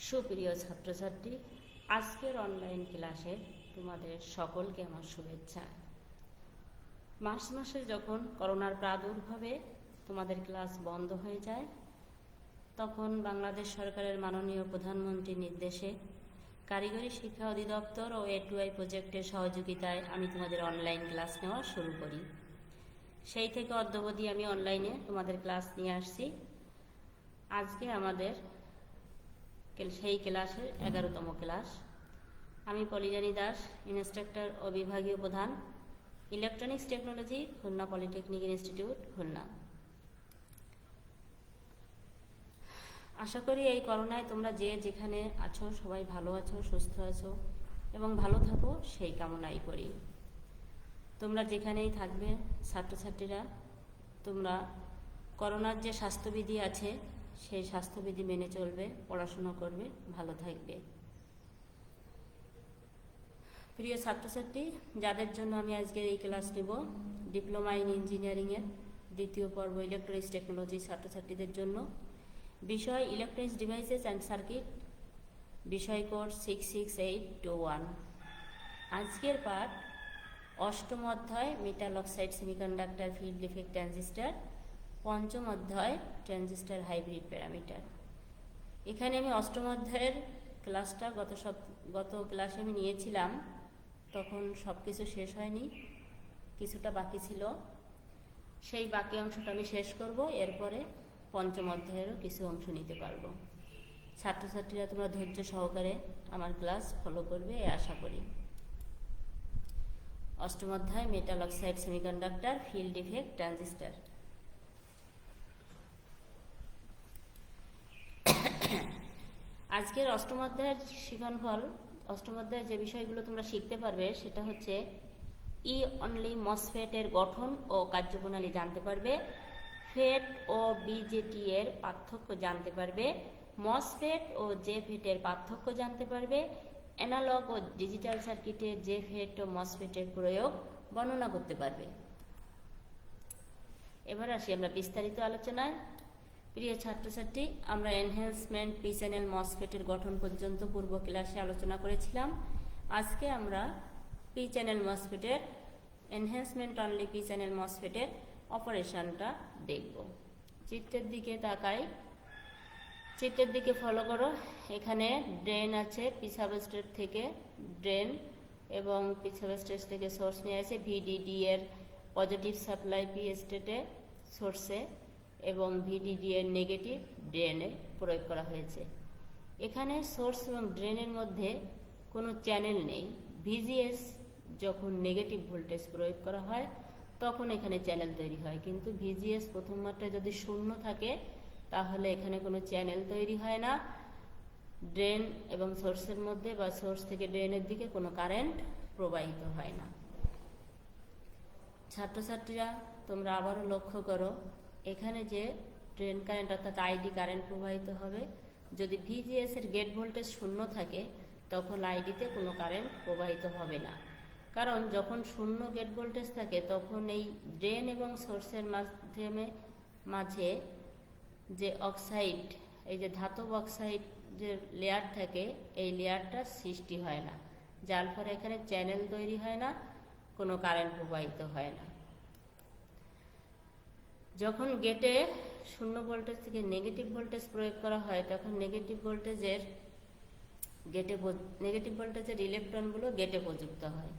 সুপ্রিয় ছাত্রছাত্রী, আজকের অনলাইন ক্লাসে তোমাদের সকলকে আমার শুভেচ্ছা। মার্চ মাসে যখন করোনার প্রাদুর্ভাবে তোমাদের ক্লাস বন্ধ হয়ে যায়, তখন বাংলাদেশ সরকারের মাননীয় প্রধানমন্ত্রীর নির্দেশে কারিগরি শিক্ষা অধিদপ্তর ও A2I প্রজেক্টের সহযোগিতায় আমি তোমাদের অনলাইন ক্লাস নেওয়া শুরু করি। সেই থেকে অদ্যাবধি আমি অনলাইনে তোমাদের ক্লাস নিয়ে আসছি। আজকে আমাদের সেই ক্লাসের 11তম ক্লাস। আমি পলিজানি দাস, ইনস্ট্রাক্টর ও বিভাগীয় প্রধান, electronics technology, Khulna polytechnic institute, Khulna. আশা করি এই করোনায় তোমরা যে যেখানে আছো সবাই ভালো আছো, সুস্থ আছো এবং ভালো থাকো, সেই কামনাই করি। তোমরা যেখানেই থাকবে ছাত্রছাত্রীরা, তোমরা করোনার যে স্বাস্থ্যবিধি আছে সেই স্বাস্থ্যবিধি মেনে চলবে, পড়াশোনা করবে, ভালো থাকবে। প্রিয় ছাত্রছাত্রী, যাদের জন্য আমি আজকে এই ক্লাস নেব, ডিপ্লোমা ইন ইঞ্জিনিয়ারিংয়ের দ্বিতীয় পর্ব ইলেকট্রনিক্স টেকনোলজি ছাত্রছাত্রীদের জন্য। বিষয় ইলেকট্রনিক্স ডিভাইসেস অ্যান্ড সার্কিট, বিষয় কোড 66821। আজকের পাঠ অষ্টম অধ্যায় metal oxide semiconductor field effect transistor, পঞ্চম অধ্যায় ট্রানজিস্টার হাইব্রিড প্যারামিটার। এখানে আমি অষ্টম অধ্যায়ের ক্লাসটা গত ক্লাসে আমি নিয়েছিলাম, তখন সব কিছু শেষ হয়নি, কিছুটা বাকি ছিল। সেই বাকি অংশটা আমি শেষ করব, এরপরে পঞ্চম অধ্যায়েরও কিছু অংশ নিতে পারবো। ছাত্রছাত্রীরা তোমরা ধৈর্য সহকারে আমার ক্লাস ফলো করবে এই আশা করি। অষ্টম অধ্যায় metal oxide semiconductor field effect transistor. আজকের অষ্টম অধ্যায়ের শিক্ষণফল, অষ্টম অধ্যায়ের যে বিষয়গুলো তোমরা শিখতে পারবে সেটা হচ্ছে ই অনলি মসফেটের গঠন ও কার্যপ্রণালী জানতে পারবে, ফেট ও বিজেটি এর পার্থক্য জানতে পারবে, মসফেট ও জেফেটের পার্থক্য জানতে পারবে, অ্যানালগ ও ডিজিটাল সার্কিটে জেফেট ও মসফেটের প্রয়োগ বর্ণনা করতে পারবে। এবার আসি আমরা বিস্তারিত আলোচনায়। প্রিয় ছাত্রছাত্রী, আমরা এনহ্যান্সমেন্ট পি চ্যানেল মসফেটের গঠন পর্যন্ত পূর্ব ক্লাসে আলোচনা করেছিলাম। আজকে আমরা পি চ্যানেল মসফেটের এনহ্যান্সমেন্ট অনলি পি চ্যানেল মসফেটের অপারেশনটা দেখব। চিত্রের দিকে তাকাই, চিত্রের দিকে ফলো করো। এখানে ড্রেন আছে, পি সাবস্ট্রেট থেকে ড্রেন এবং পি সাবস্ট্রেট থেকে সোর্স নিয়ে আছে। ভিডিডি এর পজিটিভ সাপ্লাই পি স্টেটে সোর্সে এবং ভিডিডি এর নেগেটিভ ড্রেনে প্রয়োগ করা হয়েছে। এখানে সোর্স এবং ড্রেনের মধ্যে কোনো চ্যানেল নেই। ভিজিএস যখন নেগেটিভ ভোল্টেজ প্রয়োগ করা হয় তখন এখানে চ্যানেল তৈরি হয়, কিন্তু ভিজিএস প্রথম মাত্রায় যদি শূন্য থাকে তাহলে এখানে কোনো চ্যানেল তৈরি হয় না। ড্রেন এবং সোর্সের মধ্যে বা সোর্স থেকে ড্রেনের দিকে কোনো কারেন্ট প্রবাহিত হয় না। ছাত্রছাত্রীরা তোমরা আবারও লক্ষ্য করো, এখানে যে ড্রেন কারেন্ট অর্থাৎ আইডি কারেন্ট প্রবাহিত হবে, যদি ভিজিএস এর গেট ভোল্টেজ শূন্য থাকে তখন আইডিতে কোনো কারেন্ট প্রবাহিত হবে না। কারণ যখন শূন্য গেট ভোল্টেজ থাকে তখন এই ড্রেন এবং সোর্সের মাঝে যে অক্সাইড, এই যে ধাতব অক্সাইড যে লেয়ার থাকে, এই লেয়ারটা সৃষ্টি হয় না, যার ফলে এখানে চ্যানেল তৈরি হয় না, কোনো কারেন্ট প্রবাহিত হয় না। যখন গেটে শূন্য ভোল্টেজ থেকে নেগেটিভ ভোল্টেজ প্রয়োগ করা হয় তখন নেগেটিভ ভোল্টেজের ইলেকট্রনগুলো গেটে প্রযুক্ত হয়।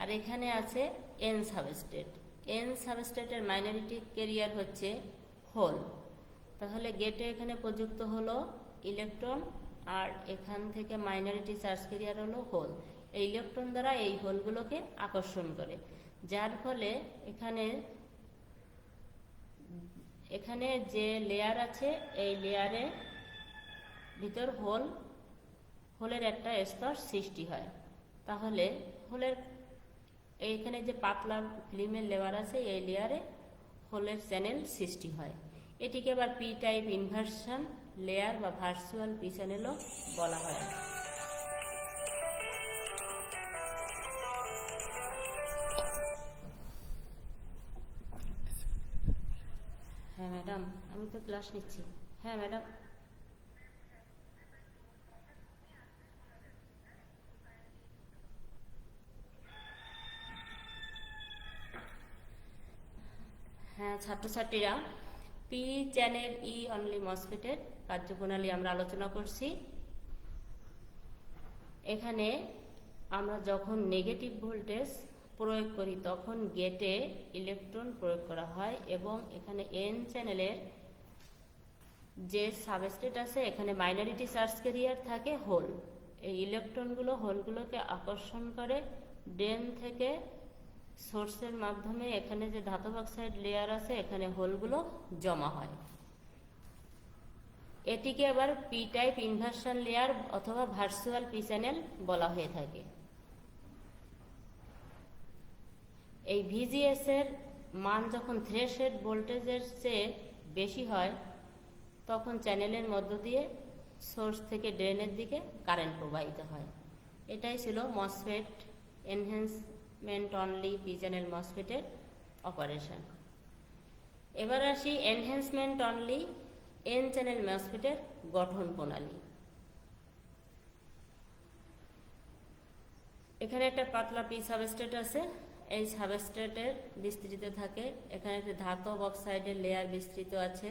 আর এখানে আছে এন সাবস্ট্রেট। এন সাবস্ট্রেটের মাইনরিটি ক্যারিয়ার হচ্ছে হোল। তাহলে গেটে এখানে প্রযুক্ত হলো ইলেকট্রন, আর এখান থেকে মাইনরিটি চার্জ ক্যারিয়ার হলো হোল। এই ইলেকট্রন দ্বারা এই হোলগুলোকে আকর্ষণ করে, যার ফলে এখানে যে লেয়ার আছে এই লেয়ারের ভিতর হোলের একটা স্তর সৃষ্টি হয়। তাহলে এইখানে যে পাতলা ফিল্মের লেয়ার আছে এই লেয়ারে হোলের চ্যানেল সৃষ্টি হয়। এটিকে আবার পি টাইপ ইনভার্সন লেয়ার বা ভার্চুয়াল পি চ্যানেলও বলা হয়। হ্যাঁ ম্যাডাম, আমি তো ক্লাস নিচ্ছি। হ্যাঁ ম্যাডাম। ছাত্রছাত্রীরা, পি চ্যানেল ই অনলি মসফেটের কার্যপ্রণালী আমরা আলোচনা করছি। এখানে আমরা যখন নেগেটিভ ভোল্টেজ প্রয়োগ করি তখন গেটে ইলেকট্রন প্রয়োগ করা হয় এবং এখানে এন চ্যানেলের যে সাবস্টেট আছে এখানে মাইনরিটি চার্জ ক্যারিয়ার থাকে হোল। এই ইলেকট্রনগুলো হোলগুলোকে আকর্ষণ করে ড্রেন থেকে সোর্সের মাধ্যমে এখানে যে ধাতব অক্সাইড লেয়ার আছে এখানে হোলগুলো জমা হয়। এটিকে আবার পি টাইপ ইনভার্সন লেয়ার অথবা ভার্চুয়াল পি চ্যানেল বলা হয়ে থাকে। এই ভিজিএস এর মান যখন থ্রেশহোল্ড ভোল্টেজের চেয়ে বেশি হয় তখন চ্যানেলের মধ্য দিয়ে সোর্স থেকে ড্রেনের দিকে কারেন্ট প্রবাহিত হয়। এটাই ছিল MOSFET enhancement only P channel মসফেটের অপারেশন। এবার আসি এনহ্যান্সমেন্ট অনলি এন চ্যানেল মসফেটের গঠন প্রণালী। এখানে একটা পাতলা পি সাবস্ট্রেট আছে, এই সাবস্ট্রেটের বিস্তৃত থাকে, এখানে একটা ধাতব অক্সাইডের লেয়ার বিস্তৃত আছে।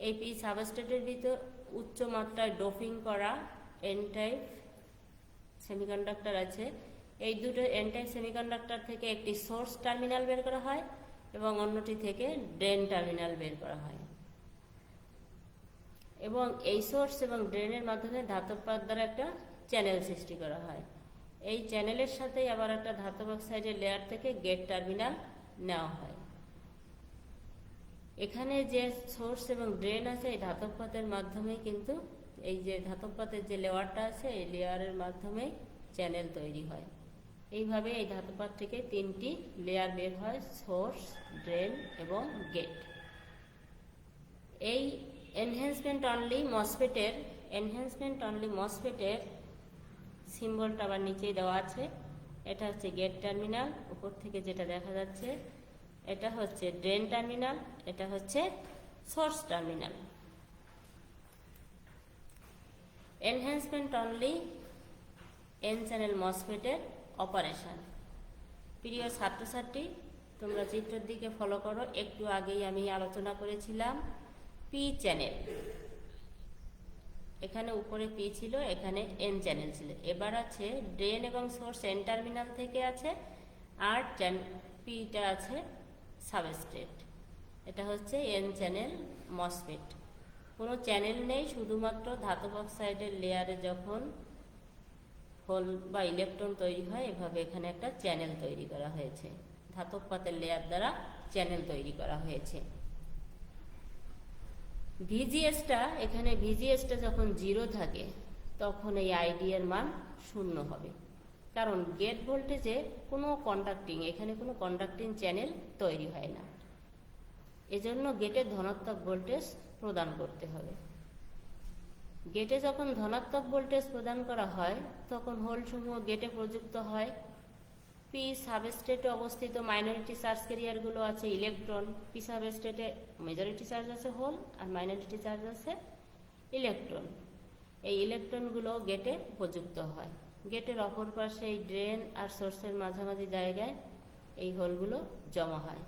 এই পি সাবস্ট্রেটের ভিতর উচ্চ মাত্রায় ডোপিং করা এন টাইপ সেমিকন্ডাক্টর আছে। এই দুটো এন টাইপ সেমিকন্ডাক্টর থেকে একটি সোর্স টার্মিনাল বের করা হয় এবং অন্যটি থেকে ড্রেন টার্মিনাল বের করা হয় এবং এই সোর্স এবং ড্রেনের মাধ্যমে ধাতব পাত দ্বারা একটা চ্যানেল সৃষ্টি করা হয়। এই চ্যানেলের সাথেই আবার একটা ধাতব অক্সাইডের লেয়ার থেকে গেট টার্মিনাল নেওয়া হয়। এখানে যে সোর্স এবং ড্রেন আছে এই ধাতব পাতের মাধ্যমে কিন্তু এই যে ধাতব পাতের যে লেয়ারটা আছে এই লেয়ারের মাধ্যমে চ্যানেল তৈরি হয়। এইভাবে এই ধাতব পাত থেকে তিনটি লেয়ার বের হয়, সোর্স, ড্রেন এবং গেট। এই এনহ্যান্সমেন্ট অনলি মসফেটের সিম্বলটা আবার নিচেই দেওয়া আছে। এটা হচ্ছে গেট টার্মিনাল, উপর থেকে যেটা দেখা যাচ্ছে এটা হচ্ছে ড্রেন টার্মিনাল, এটা হচ্ছে source terminal. Enhancement only N channel মসফেটের অপারেশন। প্রিয় ছাত্রছাত্রী, তোমরা চিত্রের দিকে ফলো করো। একটু আগেই আমি আলোচনা করেছিলাম পি চ্যানেল, এখানে উপরে পি ছিল, এখানে এন চ্যানেল ছিল। এবার আছে ড্রেন এবং সোর্স এন টার্মিনাল থেকে আছে, আর পিটা আছে সাবস্ট্রেট। এটা হচ্ছে এন চ্যানেল মসফেট। কোনো চ্যানেল নেই, শুধুমাত্র ধাতব অক্সাইডের লেয়ারে যখন হোল বা ইলেকট্রন তৈরি হয় এভাবে এখানে একটা চ্যানেল তৈরি করা হয়েছে, ধাতব পাতের লেয়ার দ্বারা চ্যানেল তৈরি করা হয়েছে। ভিজিএসটা যখন 0 থাকে তখন এই আইডি এর মান 0 হবে, কারণ গেট ভোল্টেজে এখানে কোনো কন্ডাক্টিং চ্যানেল তৈরি হয় না। এজন্য গেটে ধনাত্মক ভোল্টেজ প্রদান করতে হবে। গেটে যখন ধনাত্মক ভোল্টেজ প্রদান করা হয় তখন হোলসমূহ গেটে প্রযুক্ত হয়। পি সাবস্ট্রেটে অবস্থিত মাইনরিটি চার্জ ক্যারিয়ারগুলো আছে ইলেকট্রন। পি সাবস্ট্রেটে মেজরিটি চার্জ আছে হোল আর মাইনরিটি চার্জ আছে ইলেকট্রন। এই ইলেকট্রনগুলো গেটে প্রযুক্ত হয়। গেটের অপর পাশে এই ড্রেন আর সোর্সের মাঝামাঝি জায়গায় এই হোলগুলো জমা হয়।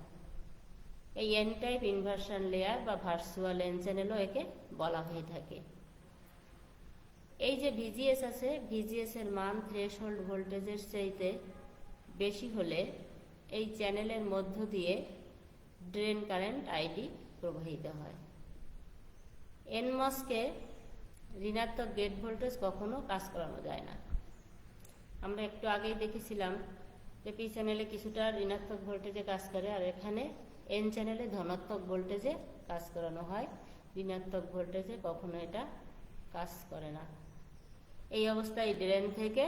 এই এন টাইপ ইনভার্সন লেয়ার বা ভার্চুয়াল এন চ্যানেলও একে বলা হয়ে থাকে। এই যে ভিজিএস আছে, ভিজিএস এর মান থ্রেশহোল্ড ভোল্টেজের চাইতে বেশি হলে এই চ্যানেলের মধ্য দিয়ে ড্রেন কারেন্ট আইডি প্রবাহিত হয়। এনমসকে ঋণাত্মক গেট ভোল্টেজ কখনো কাজ করানো যায় না। আমরা একটু আগেই দেখেছিলাম যে পি চ্যানেলে কিছুটা ঋণাত্মক ভোল্টেজে কাজ করে, আর এখানে এন চ্যানেলে ধনাত্মক ভোল্টেজে কাজ করানো হয়। ঋণাত্মক ভোল্টেজে কখনো এটা কাজ করে না। এই অবস্থায় ড্রেন থেকে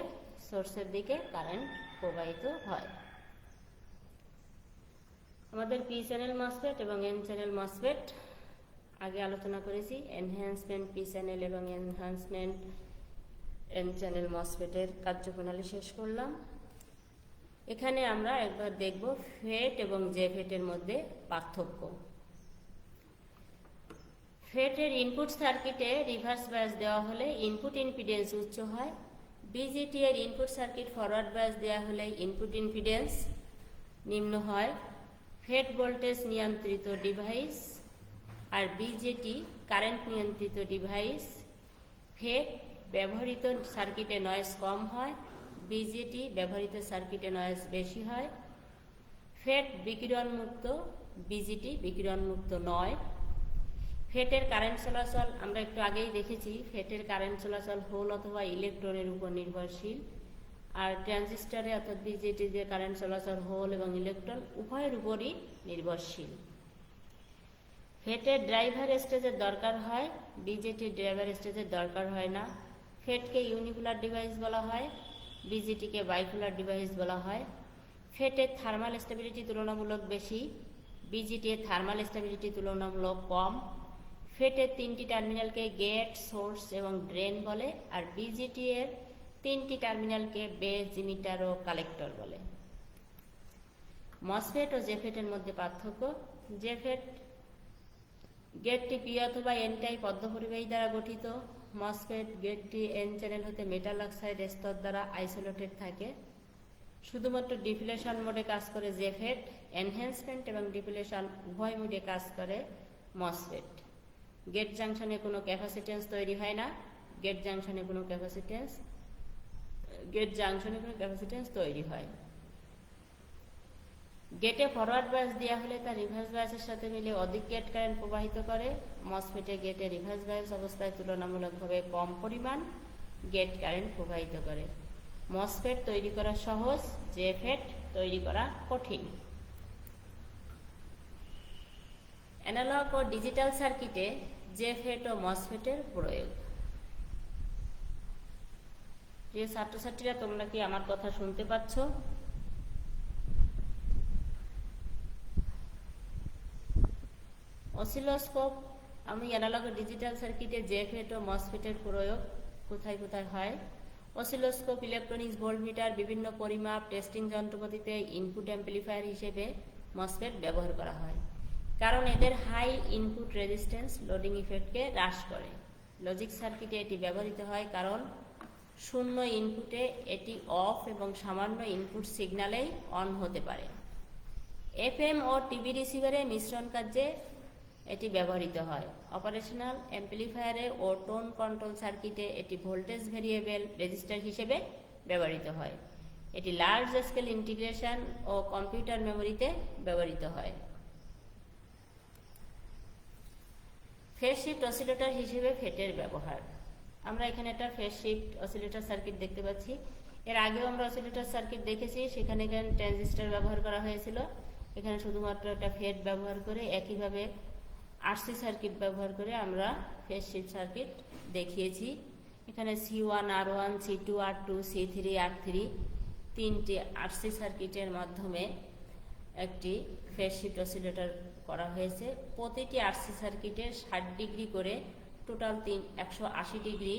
সোর্সের দিকে কারেন্ট প্রবাহিত হয়। আমাদের পি চ্যানেল মসফেট এবং এন চ্যানেল মসফেট আগে আলোচনা করেছি। এনহ্যান্সমেন্ট পি চ্যানেল এবং এনহ্যান্সমেন্ট এন চ্যানেল মসফেটের কার্যপ্রণালী শেষ করলাম। এখানে আমরা একবার দেখব ফেট এবং জেফেটের মধ্যে পার্থক্য। ফেটের ইনপুট সার্কিটে রিভার্স বায়াস দেওয়া হলে ইনপুট ইম্পিডেন্স উচ্চ হয়। বিজিটি এর ইনপুট সার্কিট ফরওয়ার্ড বায়াস দেওয়া হলে ইনপুট ইম্পিডেন্স নিম্ন হয়। ফেড ভোল্টেজ নিয়ন্ত্রিত ডিভাইস, আর বিজেটি কারেন্ট নিয়ন্ত্রিত ডিভাইস। ফেড ব্যবহৃত সার্কিটে নয়েজ কম হয়, বিজেটি ব্যবহৃত সার্কিটে নয়েজ বেশি হয়। ফেড বিকিরণমুক্ত, বিজেটি বিকিরণমুক্ত নয়। ফেটের কারেন্ট চলাচল আমরা একটু আগেই দেখেছি, ফেটের কারেন্ট চলাচল হোল অথবা ইলেকট্রনের উপর নির্ভরশীল। আর ট্রানজিস্টরে অর্থাৎ বিজেটি যে কারেন্ট চলাচল হোল এবং ইলেকট্রন উভয়ের উপরই নির্ভরশীল। ফেটের ড্রাইভার স্টেজের দরকার হয়, বিজেটির ড্রাইভার স্টেজের দরকার হয় না। ফেটকে ইউনিপোলার ডিভাইস বলা হয়, বিজেটিকে বাইপোলার ডিভাইস বলা হয়। ফেটের থার্মাল স্টেবিলিটি তুলনামূলক বেশি, বিজেটির থার্মাল স্টেবিলিটি তুলনামূলক কম। ফেটের 3টি টার্মিনালকে গেট, সোর্স এবং ড্রেন বলে, আর বিজেটি এর 3টি টার্মিনালকে বেস, জিমিটার ও কালেক্টর বলে। মসফেট ও জেফেটের মধ্যে পার্থক্য। জেফেট গেটটি পি অথবা এন টাইপ অর্ধপরিবাহী দ্বারা গঠিত। মসফেট গেটটি এন চ্যানেল হতে মেটাল অক্সাইড স্তর দ্বারা আইসোলেটেড থাকে। শুধুমাত্র ডিফিলেশন মোডে কাজ করে জেফেট, এনহ্যান্সমেন্ট এবং ডিফিলেশন উভয় মোডে কাজ করে মসফেট। গেট জাংশনে কোনো ক্যাপাসিটেন্স তৈরি হয় না, গেট জাংশনে কোনো ক্যাপাসিটেন্স তৈরি হয়। গেটে ফরওয়ার্ড বায়াস দেওয়া হলে তা রিভার্স বায়াসের সাথে মিলে অধিক গেট কারেন্ট প্রবাহিত করে। মসফেটে গেটে রিভার্স বায়াস অবস্থায় তুলনামূলকভাবে কম পরিমাণ গেট কারেন্ট প্রবাহিত করে। মসফেট তৈরি করা সহজ, জেফেট তৈরি করা কঠিন। অ্যানালগ ও ডিজিটাল সার্কিটে জেফেট ও মসফেটের প্রয়োগ। প্রিয় ছাত্রছাত্রীরা, তোমরা কি আমার কথা শুনতে পাচ্ছ? অসিলোস্কোপ, আমি অ্যানালগ ও ডিজিটাল সার্কিটে জেফেট ও মসফেটের প্রয়োগ কোথায় কোথায় হয়। অসিলোস্কোপ, ইলেকট্রনিক্স ভোল্টমিটার, বিভিন্ন পরিমাপ, টেস্টিং যন্ত্রপাতিতে ইনপুট অ্যাম্পলিফায়ার হিসেবে মসফেট ব্যবহার করা হয়, কারণ এদের হাই ইনপুট রেজিস্ট্যান্স লোডিং ইফেক্টকে হ্রাস করে। লজিক সার্কিটে এটি ব্যবহৃত হয় কারণ শূন্য ইনপুটে এটি অফ এবং সামান্য ইনপুট সিগন্যালেই অন হতে পারে। এফএম ও টিভি রিসিভারে মিশ্রণ কার্যে এটি ব্যবহৃত হয়। অপারেশনাল অ্যাম্পলিফায়ারে ও টোন কন্ট্রোল সার্কিটে এটি ভোল্টেজ ভেরিয়েবল রেজিস্টার হিসেবে ব্যবহৃত হয়। এটি লার্জ স্কেল ইন্টিগ্রেশন ও কম্পিউটার মেমোরিতে ব্যবহৃত হয়। ফেজ শিফট অসিলেটর হিসেবে ফেটের ব্যবহার। আমরা এখানে একটা ফেজ শিফট অসিলেটর সার্কিট দেখতে পাচ্ছি। এর আগেও আমরা অসিলেটর সার্কিট দেখেছি, সেখানে ট্রানজিস্টর ব্যবহার করা হয়েছিল। এখানে শুধুমাত্র একটা ফেড ব্যবহার করে, একইভাবে আরসি সার্কিট ব্যবহার করে আমরা ফেজ শিফট সার্কিট দেখিয়েছি। এখানে C1, R1, C2, R2, C3, R3 তিনটি আরসি সার্কিটের মাধ্যমে একটি ফেজ শিফট অসিলেটর করা হয়েছে। প্রতিটি আরসি সার্কিটে 60 ডিগ্রি করে টোটাল 180 ডিগ্রি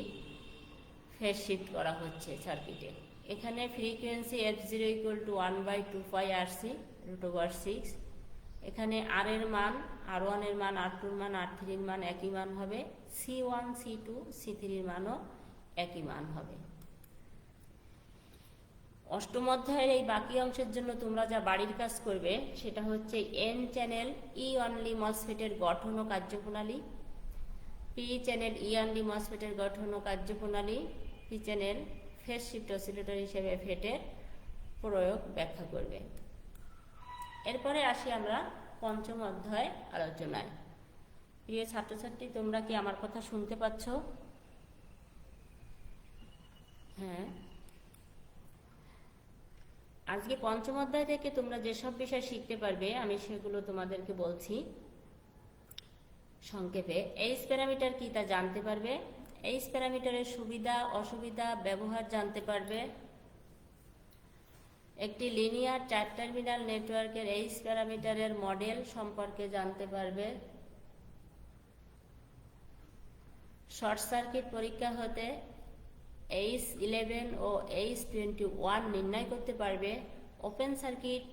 ফেজ শিফট করা হচ্ছে সার্কিটে। এখানে ফ্রিকোয়েন্সি f0 = 1/2πRC √6। এখানে আর এর মান, R1 এর মান, R2 এর মান, R3 এর মান একই মান হবে। C1, C2, C3 এর মানও একই মান হবে। অষ্টম অধ্যায়ের এই বাকি অংশের জন্য তোমরা যা বাড়ির কাজ করবে সেটা হচ্ছে এন চ্যানেল ই অনলি মসফেটের গঠন ও কার্যপ্রণালী, পি চ্যানেল ই অনলি মসফেটের গঠন ও কার্যপ্রণালী, P channel phase shift oscillator হিসেবে ফেটের প্রয়োগ ব্যাখ্যা করবে। এরপরে আসি আমরা পঞ্চম অধ্যায় আলোচনায়। প্রিয় ছাত্রছাত্রী, তোমরা কি আমার কথা শুনতে পাচ্ছ? হ্যাঁ। আজকে পঞ্চম অধ্যায় থেকে তোমরা যেসব বিষয় শিখতে পারবে আমি সেগুলো তোমাদেরকে বলছি সংক্ষেপে। এইচ প্যারামিটার কি তা জানতে পারবে, এইচ প্যারামিটারের সুবিধা অসুবিধা ব্যবহার জানতে পারবে, একটি লিনিয়ার 4 টার্মিনাল নেটওয়ার্কের এইচ প্যারামিটারের মডেল সম্পর্কে জানতে পারবে, শর্ট সার্কিট পরীক্ষা হতে H11 ও H21 নির্ণয় করতে পারবে, ওপেন সার্কিট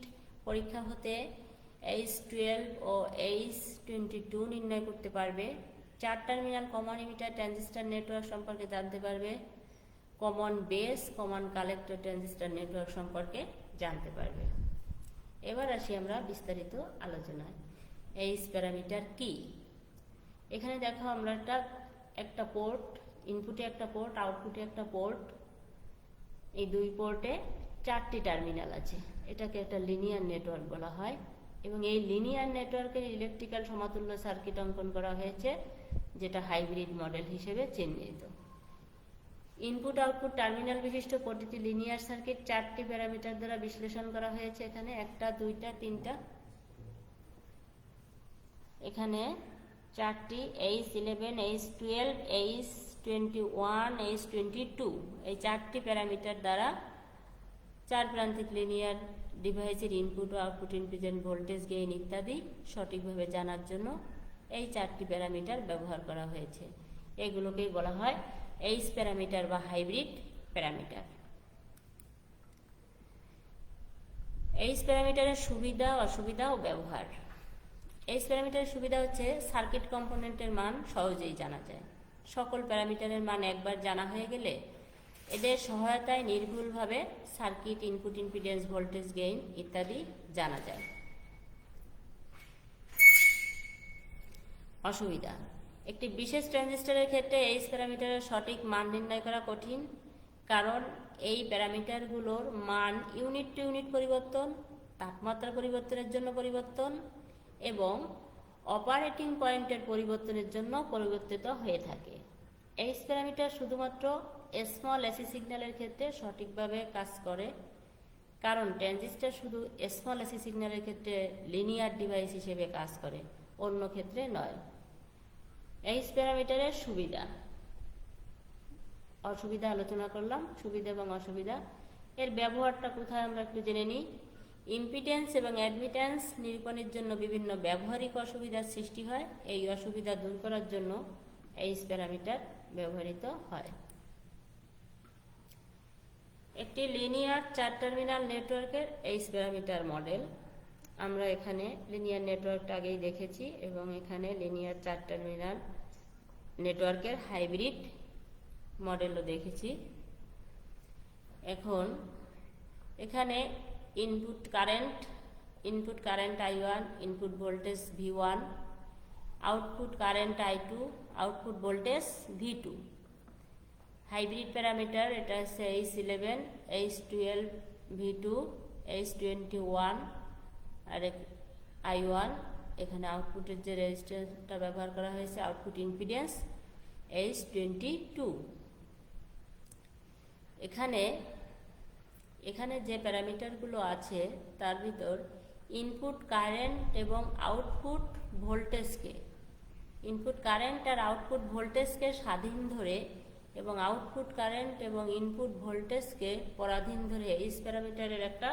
পরীক্ষা হতে H12 ও H22 নির্ণয় করতে পারবে, 4 terminal common emitter transistor network সম্পর্কে জানতে পারবে, common base common collector transistor network সম্পর্কে জানতে পারবে। এবার আসি আমরা বিস্তারিত আলোচনায়। এইচ প্যারামিটার কি? এখানে দেখো আমরা একটা পোর্ট, ইনপুটে একটা পোর্ট, আউটপুটে একটা পোর্ট, এই দুই পোর্টে 4টি টার্মিনাল আছে। এটাকে একটা লিনিয়ার নেটওয়ার্ক বলা হয় এবং এই লিনিয়ার নেটওয়ার্কের ইলেকট্রিক্যাল সমতুল্য সার্কিট অঙ্কন করা হয়েছে, যেটা হাইব্রিড মডেল হিসেবে চিহ্নিত। ইনপুট আউটপুট টার্মিনাল বিশিষ্ট প্রতিটি লিনিয়ার সার্কিট 4টি প্যারামিটার দ্বারা বিশ্লেষণ করা হয়েছে। এখানে 1টা 2টা 3টা, এখানে 4টি H11 H12 H21 H22, এই 4টি প্যারামিটার দ্বারা 4 প্রান্তিক লিনিয়ার ডিভাইসের ইনপুট ও আউটপুট ইম্পিডেন্স, ভোল্টেজ, গেইন ইত্যাদি সঠিকভাবে জানার জন্য এই 4টি প্যারামিটার ব্যবহার করা হয়েছে। এগুলোকেই বলা হয় এইচ প্যারামিটার বা হাইব্রিড প্যারামিটার। এইচ প্যারামিটারের সুবিধা, অসুবিধা ও ব্যবহার। এইচ প্যারামিটারের সুবিধা হচ্ছে সার্কিট কম্পোনেন্টের মান সহজেই জানা যায়। সকল প্যারামিটারের মান একবার জানা হয়ে গেলে এদের সহায়তায় নির্ভুলভাবে circuit input impedance, voltage, gain ইত্যাদি জানা যায়। অসুবিধা: একটি বিশেষ ট্রানজিস্টরের ক্ষেত্রে এইচ প্যারামিটারের সঠিক মান নির্ণয় করা কঠিন, কারণ এই প্যারামিটারগুলোর মান ইউনিট টু ইউনিট পরিবর্তন, তাপমাত্রা পরিবর্তনের জন্য পরিবর্তন এবং অপারেটিং পয়েন্টের পরিবর্তনের জন্য পরিবর্তিত হয়ে থাকে। এইচ প্যারামিটার শুধুমাত্র স্মল এসি সিগন্যালের ক্ষেত্রে সঠিকভাবে কাজ করে, কারণ ট্রানজিস্টর শুধু স্মল এসি সিগন্যালের ক্ষেত্রে লিনিয়ার ডিভাইস হিসেবে কাজ করে, অন্য ক্ষেত্রে নয়। এইচ প্যারামিটারের সুবিধা অসুবিধা আলোচনা করলাম। সুবিধা এবং অসুবিধা, এর ব্যবহারটা কোথায় আমরা একটু জেনে নিই। ইম্পিডেন্স এবং অ্যাডমিট্যান্স নিরূপণের জন্য বিভিন্ন ব্যবহারিক অসুবিধার সৃষ্টি হয়। এই অসুবিধা দূর করার জন্য এইচ প্যারামিটার ব্যবহৃত হয়। একটি লিনিয়ার 4 টার্মিনাল নেটওয়ার্কের এইচ প্যারামিটার মডেল। আমরা এখানে লিনিয়ার নেটওয়ার্কটা আগেই দেখেছি এবং এখানে লিনিয়ার 4 টার্মিনাল নেটওয়ার্কের হাইব্রিড মডেলও দেখেছি। এখন এখানে input current I1, input voltage V1, output current I2, output voltage V2। Hybrid parameter এটা হচ্ছে H11 H12 V2 H21 আর I1। এখানে আউটপুটের যে রেজিস্ট্যান্সটা ব্যবহার করা হয়েছে, আউটপুট ইম্পিডেন্স H22। এখানে যে প্যারামিটারগুলো আছে তার ভিতর ইনপুট কারেন্ট এবং আউটপুট ভোল্টেজকে স্বাধীন ধরে এবং আউটপুট কারেন্ট এবং ইনপুট ভোল্টেজকে পরাধীন ধরে এইচ প্যারামিটারের একটা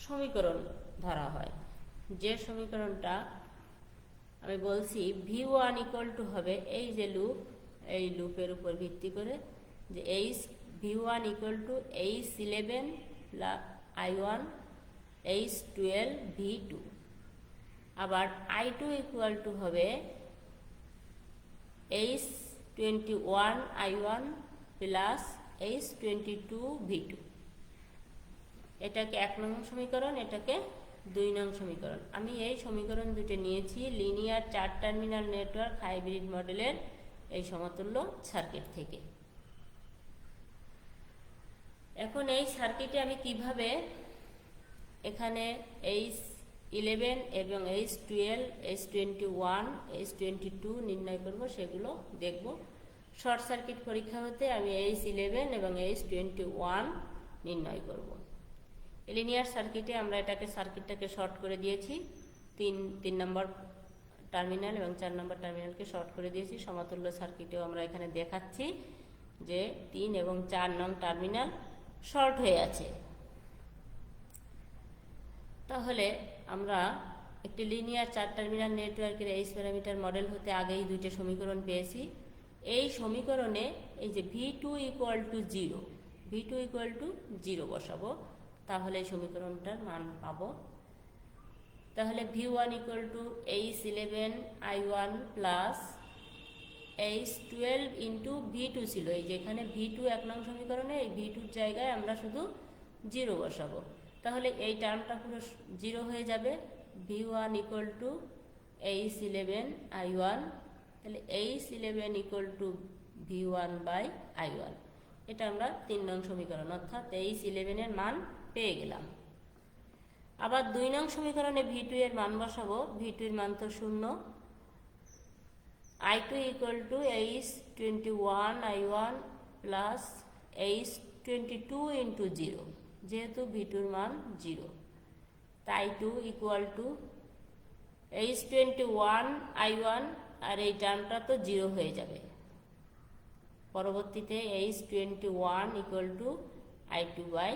সমীকরণ ধরা হয়। যে সমীকরণটা আমি বলছি V1 ইকুয়াল টু হবে এই যে লুপ, এই লুপের উপর ভিত্তি করে যে V1 equal to H11 I1 H12 V2, আবার I2 ইকুয়াল টু হবে H21 I1 plus H22 V2। এটাকে 1 নং সমীকরণ, এটাকে 2 নং সমীকরণ। আমি এই সমীকরণ দুটো নিয়েছি লিনিয়ার 4 টার্মিনাল নেটওয়ার্ক হাইব্রিড মডেলের এই সমতুল্য সার্কিট থেকে। এখন এই সার্কিটে আমি কিভাবে এখানে H11 এবং H12 H21 H22 নির্ণয় করব সেগুলো দেখব। শর্ট সার্কিট পরীক্ষা হতে আমি H11 এবং H21 নির্ণয় করব। লিনিয়ার সার্কিটে আমরা সার্কিটটাকে শর্ট করে দিয়েছি, 3 নম্বর টার্মিনাল এবং 4 নম্বর টার্মিনালকে শর্ট করে দিয়েছি। সমতুল্য সার্কিটেও আমরা এখানে দেখাচ্ছি যে 3 এবং 4 নং টার্মিনাল শর্ট হয়ে আছে। তাহলে আমরা একটি লিনিয়ার 4 টার্মিনাল নেটওয়ার্কের এইচ প্যারামিটার মডেল হতে আগেই 2টি সমীকরণ পেয়েছি। এই সমীকরণে এই যে V2 ইকুয়াল টু 0 বসাবো, তাহলে এই সমীকরণটার মান পাবো। তাহলে V1 equal to H11 I1 plus H12 into V2 ছিল। এই যে এখানে V2 1 নং সমীকরণে এই V2 জায়গায় আমরা শুধু 0 বসাবো। তাহলে এই টার্মটা পুরো জিরো হয়ে যাবে। V1 equal to H11 I1, তাহলে H11 equal to V1 by I1। এটা আমরা 3 নং সমীকরণ, অর্থাৎ H11 এর মান পেয়ে গেলাম। আবার 2 নং সমীকরণে V2 এর মান বসাবো। V2 এর মান তো 0। I2 equal two H21 I1 plus H22 into 0, যেহেতু V2 এর মান 0, তাই I2 equal two H21 I1, আর এই টার্মটা তো 0 হয়ে যাবে। পরবর্তীতে H21 equal to I2 by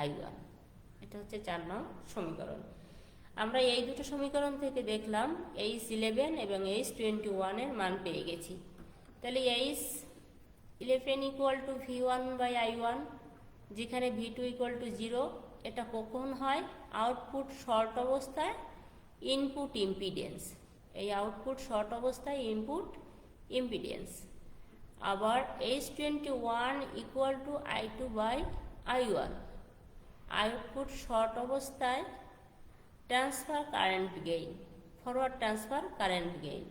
I1। এটা হচ্ছে 4 নং সমীকরণ। আমরা এই দুটো সমীকরণ থেকে দেখলাম H11 এবং H21 এর মান পেয়ে গেছি। তাহলে H11 equal to V1 by I1, যেখানে V2 ইকুয়াল টু 0, এটা কখন হয়? আউটপুট শর্ট অবস্থায় ইনপুট ইম্পিডেন্স। এই আউটপুট শর্ট অবস্থায় ইনপুট ইম্পিডেন্স। আবার H21 equal to I2 by I1, output short অবস্থায় transfer current gain, forward transfer current gain.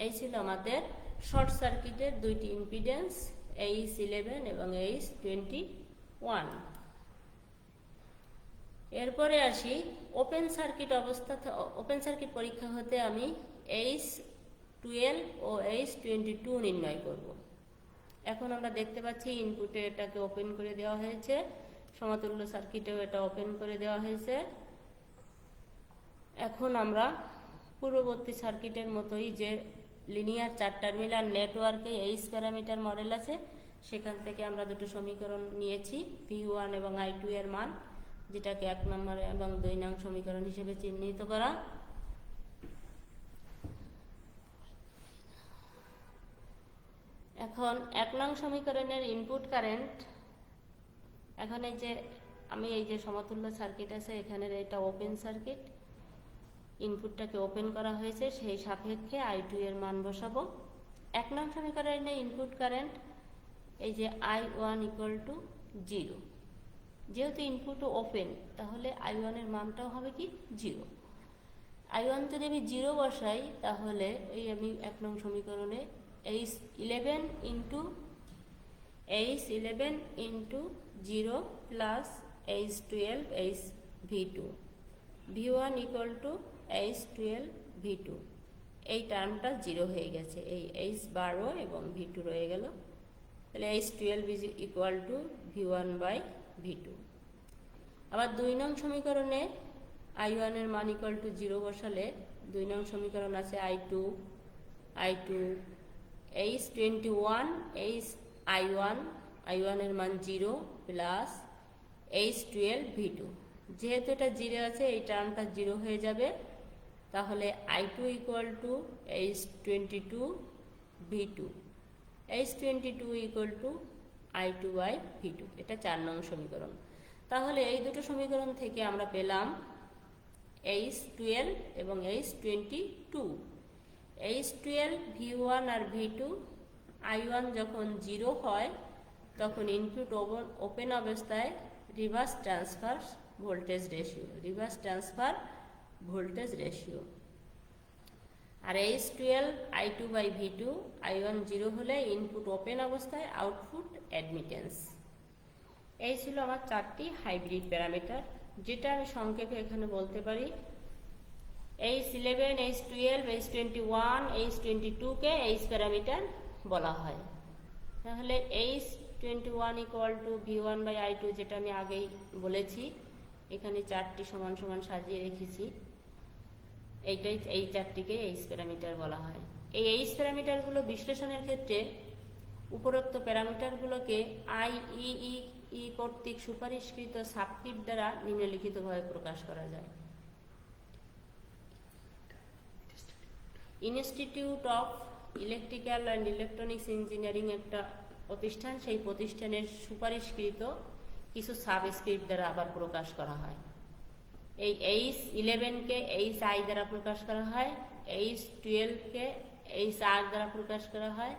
এই ছিল আমাদের শর্ট সার্কিটের দুইটি ইম্পিডেন্স, H11 এবং H21। এরপরে আসি ওপেন সার্কিট অবস্থা। ওপেন সার্কিট পরীক্ষা হতে আমি H12 ও H22 নির্ণয় করব। এখন আমরা দেখতে পাচ্ছি ইনপুটে এটাকে ওপেন করে দেওয়া হয়েছে, সমতুল্য সার্কিটেও এটা ওপেন করে দেওয়া হয়েছে। এখন আমরা পূর্ববর্তী সার্কিটের মতোই যে লিনিয়ার 4 টার্মিনাল নেটওয়ার্কে H প্যারামিটার মডেল আছে, সেখান থেকে আমরা দুটো সমীকরণ নিয়েছি, V1 এবং I2 এর মান, যেটাকে 1 নম্বর এবং 2 নং সমীকরণ হিসেবে চিহ্নিত করা। এখন 1 নং সমীকরণের ইনপুট কারেন্ট, এখন এই যে আমি এই যে সমতুল্য সার্কিট আছে, এখানের এটা ওপেন সার্কিট, ইনপুটটাকে ওপেন করা হয়েছে, সেই সাপেক্ষে I2 এর মান বসাবো। 1 নং সমীকরণে ইনপুট কারেন্ট এই যে I1 ইকুয়াল টু 0, যেহেতু ইনপুট ওপেন, তাহলে I1 এর মানটাও হবে কি 0। I1 যদি আমি 0 বসাই, তাহলে এই আমি 1 নং সমীকরণে H11 into 0 plus H12 V2, V1 equal to H12 V2, এই টার্মটা 0 হয়ে গেছে, এই H12 এবং V2 রয়ে গেল। তাহলে H12 equal to V1 by V2। আবার 2 নং সমীকরণে I1 এর মান ইকুয়াল টু 0 বসালে 2 নং সমীকরণ আছে I2 H21 I1 এর মান 0 প্লাস H12 V2, যেহেতু এটা 0 আছে, এই টার্মটা 0 হয়ে যাবে। তাহলে I2 equal to H22 V2, H22 equal to I2 by V2, এটা 4 নং সমীকরণ। তাহলে এই দুটো সমীকরণ থেকে আমরা পেলাম H12 এবং H22। H12 V1 আর V2, I1 যখন 0 হয় তখন ইনপুট ওপেন অবস্থায় রিভার্স ট্রান্সফার ভোল্টেজ রেশিও। আর H12 I2 by V2, I1 0 হলে ইনপুট ওপেন অবস্থায় আউটপুট অ্যাডমিটেন্স। এই ছিল আমার 4টি হাইব্রিড প্যারামিটার, যেটা আমি সংক্ষেপে এখানে বলতে পারি H11, H12, H21, H22 কে H প্যারামিটার বলা হয়। তাহলে H21 equal two V1 by I2, যেটা আমি আগেই বলেছি, এখানে 4টি সমান সমান সাজিয়ে রেখেছি, এই 4টিকে H প্যারামিটার বলা হয়। এই H প্যারামিটারগুলো বিশ্লেষণের ক্ষেত্রে উপরোক্ত প্যারামিটারগুলোকে IEEE কর্তৃক সুপারিশকৃত সাবস্ক্রিপ্ট দ্বারা নিম্নলিখিতভাবে প্রকাশ করা যায়। Institute of electrical and electronics engineering একটা প্রতিষ্ঠান, সেই প্রতিষ্ঠানের সুপারিশকৃত কিছু সাবস্ক্রিপ্ট দ্বারা আবার প্রকাশ করা হয়। এই H11 কে HI দ্বারা প্রকাশ করা হয়, H12 কে HR দ্বারা প্রকাশ করা হয়,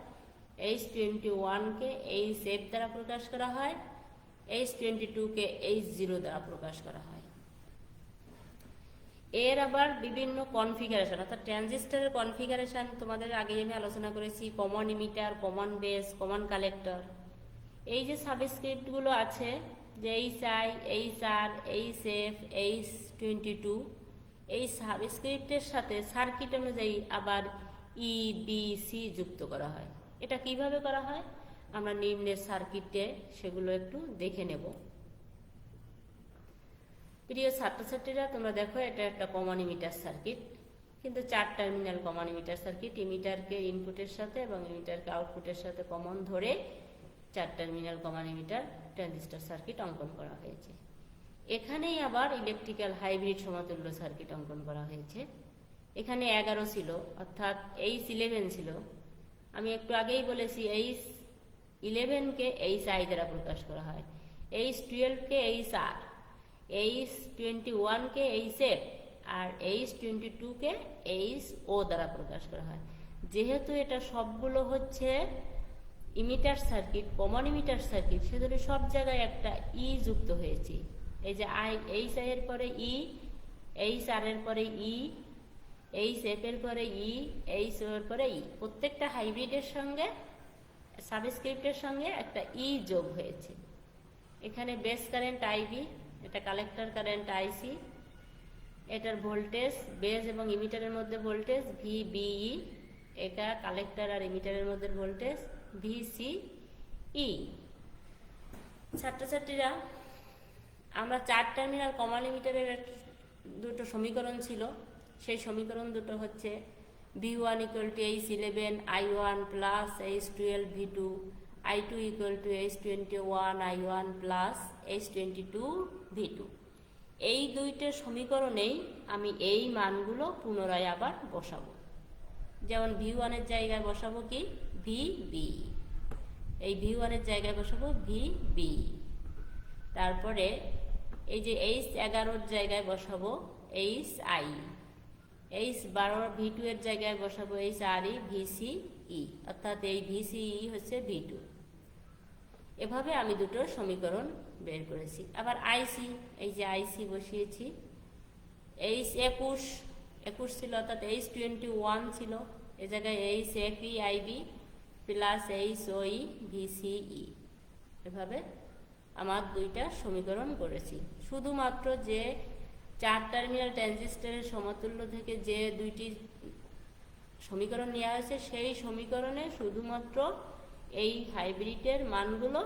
H21 কে HF দ্বারা প্রকাশ করা হয়, H22 কে H0 দ্বারা প্রকাশ করা হয়। এর আবার বিভিন্ন কনফিগারেশন, অর্থাৎ ট্রানজিস্টরের কনফিগারেশন তোমাদের আগে আমি আলোচনা করেছি, common emitter, common base, common collector. এই যে সাবস্ক্রিপ্টগুলো আছে যে HI, HR, HF, H22, এই সাবস্ক্রিপ্টের সাথে সার্কিট অনুযায়ী আবার EBC যুক্ত করা হয়। এটা কিভাবে করা হয় আমরা নিম্নের সার্কিটে সেগুলো একটু দেখে নেব। প্রিয় ছাত্রছাত্রীরা, তোমরা দেখো এটা একটা কমন ইমিটার সার্কিট, কিন্তু 4 টার্মিনাল কমন ইমিটার সার্কিট। ইমিটারকে ইনপুটের সাথে এবং ইমিটারকে আউটপুটের সাথে কমন ধরে 4 terminal common emitter transistor circuit অঙ্কন করা হয়েছে। এখানেই আবার ইলেকট্রিক্যাল হাইব্রিড সমতুল্য সার্কিট অঙ্কন করা হয়েছে। এখানে 11 ছিল, অর্থাৎ H11 ছিল। আমি একটু আগেই বলেছি H11কে HI দ্বারা প্রকাশ করা হয়, H12কে HR, H21কে HF আর H22কে HO দ্বারা প্রকাশ করা হয়। যেহেতু এটা সবগুলো হচ্ছে emitter circuit, common emitter circuit, সেজন্য সব জায়গায় একটা ই যুক্ত হয়েছে। এই যে HI এর পরে ই, HR এর পরে ই, HF এর পরে ই, HO এর পরে ই। প্রত্যেকটা হাইব্রিডের সঙ্গে সাবস্ক্রিপ্টের সঙ্গে একটা ই যোগ হয়েছে। এখানে বেস কারেন্ট IB, এটা কালেক্টর কারেন্ট IC, এটার ভোল্টেজ বেস এবং ইমিটারের মধ্যে ভোল্টেজ VBE, এটা কালেক্টর আর ইমিটারের মধ্যে ভোল্টেজ VCE। ছাত্রছাত্রীরা, আমরা 4 টার্মিনাল কমন ইমিটারের দুটো সমীকরণ ছিল, সেই সমীকরণ দুটো হচ্ছে V1 = H11 I1 plus H12 V2, I2 = H21 I1 plus H22 V2। এই দুইটা সমীকরণেই আমি এই মানগুলো পুনরায় আবার বসাবো। যেমন V1 এর জায়গায় বসাবো কি VB, এই V1 এর জায়গায় বসাবো VB। তারপরে এই যে H11 এর জায়গায় বসাবো HI, H12 V2 এর জায়গায় বসাবো HRE VCE, অর্থাৎ এই VCE হচ্ছে V2। এভাবে আমি দুটো সমীকরণ বের করেছি। আবার IC, এই যে IC বসিয়েছি, H21 ছিল, অর্থাৎ H21 ছিল, এ জায়গায় HFE IB plus HOE VCE। এভাবে আমার দুইটা সমীকরণ করেছি। শুধুমাত্র যে 4 টার্মিনাল ট্রানজিস্টরের সমতুল্য থেকে যে দুইটি সমীকরণ নেওয়া হয়েছে, সেই সমীকরণে শুধুমাত্র এই হাইব্রিডের মানগুলো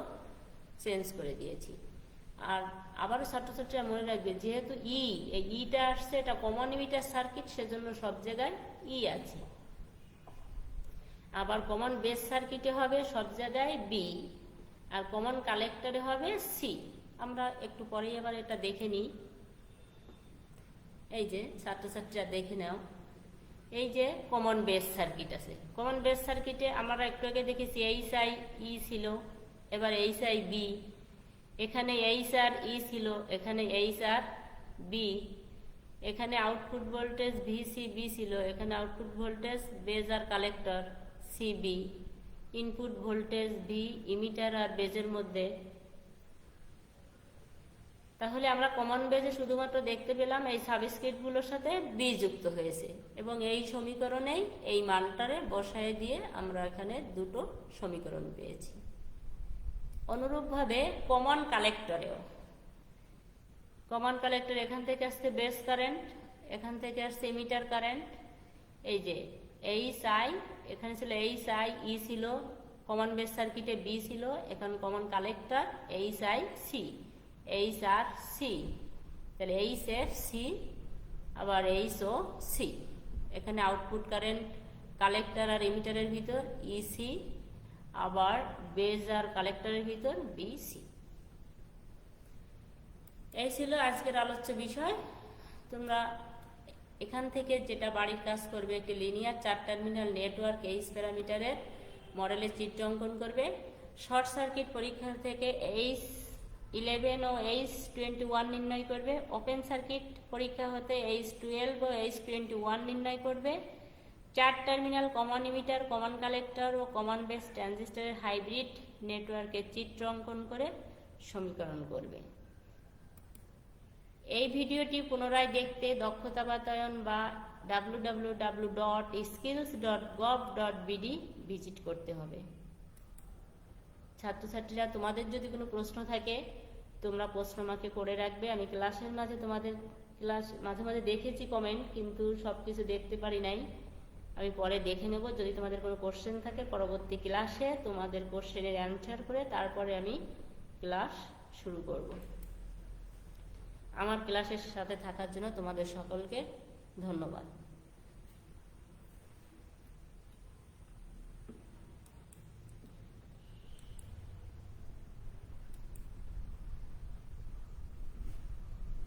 চেঞ্জ করে দিয়েছি। আর আবারও ছাত্রছাত্রীরা মনে রাখবে, যেহেতু এই ইটা আসছে, এটা কমন ইমিটার সার্কিট, সেজন্য সব জায়গায় ই আছে। আবার কমন বেস সার্কিটে হবে সব জায়গায় বি, আর কমন কালেক্টরে হবে সি। আমরা একটু পরেই আবার এটা দেখে নিই। এই যে ছাত্রছাত্রীরা দেখে নাও, এই যে কমন বেস সার্কিট আছে, কমন বেস সার্কিটে আমরা একটু আগে দেখেছি HI ই ছিল, এবার HI বি, এখানে HR ই ছিল, এখানে HR বি, এখানে আউটপুট ভোল্টেজ VCB ছিল, এখানে আউটপুট ভোল্টেজ বেজ আর collector CB, input voltage V emitter আর বেজের মধ্যে। তাহলে আমরা কমন বেজে শুধুমাত্র দেখতে পেলাম এই সাবস্ক্রিপ্টগুলোর সাথে B যুক্ত হয়েছে, এবং এই সমীকরণেই এই মানটারে বসায় দিয়ে আমরা এখানে দুটো সমীকরণ পেয়েছি। অনুরূপভাবে কমন কালেক্টরেও, কমন কালেক্টর এখান থেকে আসছে বেস কারেন্ট, এখান থেকে আসছে ইমিটার কারেন্ট। এই যে HI, এখানে ছিল HI ই ছিল, কমন বেস সার্কিটে B ছিল, এখন common collector HI C, HR C, তাহলে HF C আবার HO C। এখানে আউটপুট কারেন্ট কালেক্টর আর ইমিটারের ভিতর EC, আবার বেজ আর কালেক্টরের ভিতর BC। এই ছিল আজকের আলোচ্য বিষয়। তোমরা এখান থেকে যেটা বাড়ির কাজ করবে, একটি লিনিয়ার 4 টার্মিনাল নেটওয়ার্ক H প্যারামিটারের মডেলের চিত্র অঙ্কন করবে। শর্ট সার্কিট পরীক্ষা থেকে H11 ও H21 নির্ণয় করবে। ওপেন সার্কিট পরীক্ষা হতে H12 ও H21 নির্ণয় করবে। 4 terminal common emitter, common collector ও কমন বেস ট্রানজিস্টরের হাইব্রিড নেটওয়ার্কের চিত্র অঙ্কন করে সমীকরণ করবে। এই ভিডিওটি পুনরায় দেখতে দক্ষতা বাতায়ন বা www.skills.gov.bd ভিজিট করতে হবে। ছাত্রছাত্রীরা, তোমাদের যদি কোনো প্রশ্ন থাকে তোমরা প্রশ্ন আমাকে করে রাখবে। আমি ক্লাসের মাঝে তোমাদের মাঝে মাঝে দেখেছি কমেন্ট, কিন্তু সব কিছু দেখতে পারি নাই। আমি পরে দেখে নেব। যদি তোমাদের কোনো কোশ্চেন থাকে পরবর্তী ক্লাসে তোমাদের কোশ্চেনের অ্যান্সার করে তারপরে আমি ক্লাস শুরু করব। আমার ক্লাসের সাথে থাকার জন্য তোমাদের সকলকে ধন্যবাদ।